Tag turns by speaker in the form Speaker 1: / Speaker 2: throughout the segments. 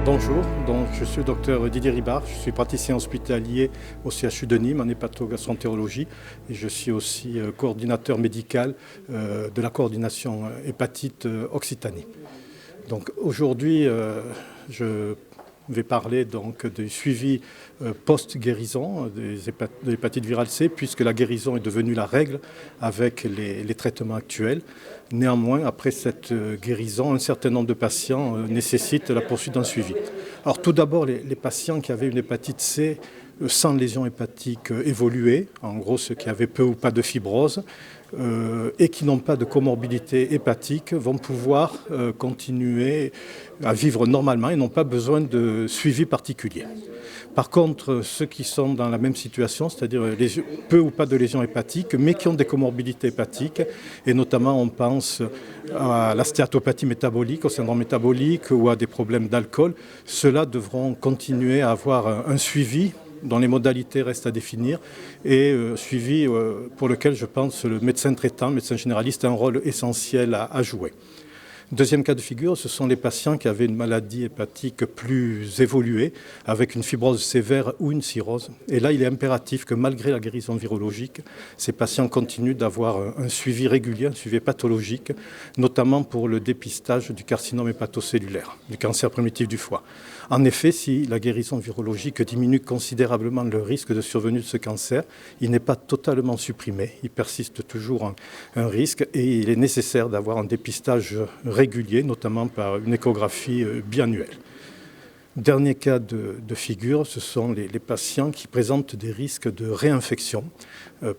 Speaker 1: Bonjour, je suis le docteur Didier Ribard, je suis praticien hospitalier au CHU de Nîmes en hépatogastroentérologie et je suis aussi coordinateur médical de la coordination hépatite Occitanie. Donc aujourd'hui, je vais parler donc du suivi post-guérison de l'hépatite virale C, puisque la guérison est devenue la règle avec les traitements actuels. Néanmoins, après cette guérison, un certain nombre de patients nécessitent la poursuite d'un suivi. Alors tout d'abord, les patients qui avaient une hépatite C sans lésion hépatique évoluée, en gros ceux qui avaient peu ou pas de fibrose, et qui n'ont pas de comorbidité hépatique vont pouvoir continuer à vivre normalement et n'ont pas besoin de suivi particulier. Par contre, ceux qui sont dans la même situation, c'est-à-dire peu ou pas de lésions hépatiques, mais qui ont des comorbidités hépatiques, et notamment on pense à la stéatopathie métabolique, au syndrome métabolique ou à des problèmes d'alcool, ceux-là devront continuer à avoir un suivi dont les modalités restent à définir, et suivi pour lequel je pense le médecin traitant, le médecin généraliste, a un rôle essentiel à jouer. Deuxième cas de figure, ce sont les patients qui avaient une maladie hépatique plus évoluée, avec une fibrose sévère ou une cirrhose. Et là, il est impératif que malgré la guérison virologique, ces patients continuent d'avoir un suivi régulier, un suivi pathologique, notamment pour le dépistage du carcinome hépatocellulaire, du cancer primitif du foie. En effet, si la guérison virologique diminue considérablement le risque de survenue de ce cancer, il n'est pas totalement supprimé. Il persiste toujours un risque et il est nécessaire d'avoir un dépistage régulier, notamment par une échographie biannuelle. Dernier cas de figure, ce sont les patients qui présentent des risques de réinfection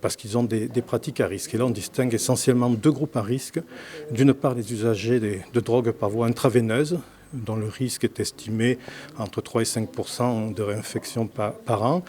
Speaker 1: parce qu'ils ont des pratiques à risque. Et là, on distingue essentiellement deux groupes à risque. D'une part, les usagers de drogues par voie intraveineuse, dont le risque est estimé entre 3 et 5% de réinfection par an,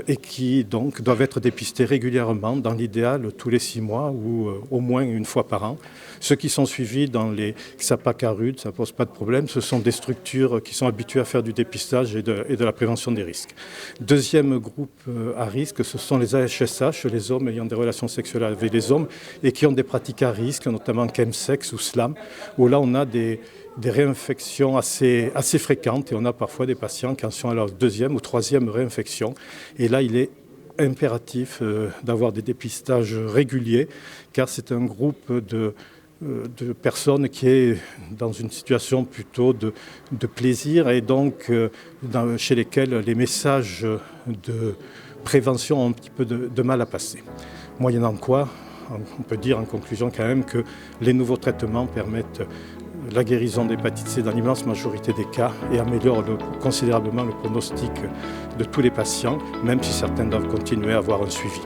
Speaker 1: et qui donc doivent être dépistés régulièrement, dans l'idéal tous les 6 mois ou au moins une fois par an. Ceux qui sont suivis dans les XAPA-CARUD, ça ne pose pas de problème, ce sont des structures qui sont habituées à faire du dépistage et de la prévention des risques. Deuxième groupe à risque, ce sont les AHSH, les hommes ayant des relations sexuelles avec les hommes et qui ont des pratiques à risque, notamment chemsex ou slam, où là on a des réinfections assez fréquentes et on a parfois des patients qui en sont à leur deuxième ou troisième réinfection. Et là, il est impératif d'avoir des dépistages réguliers car c'est un groupe de personnes qui est dans une situation plutôt de plaisir et donc chez lesquelles les messages de prévention ont un petit peu de mal à passer. Moyennant quoi, on peut dire en conclusion quand même que les nouveaux traitements permettent la guérison d'hépatite C dans l'immense majorité des cas et améliore considérablement le pronostic de tous les patients, même si certains doivent continuer à avoir un suivi.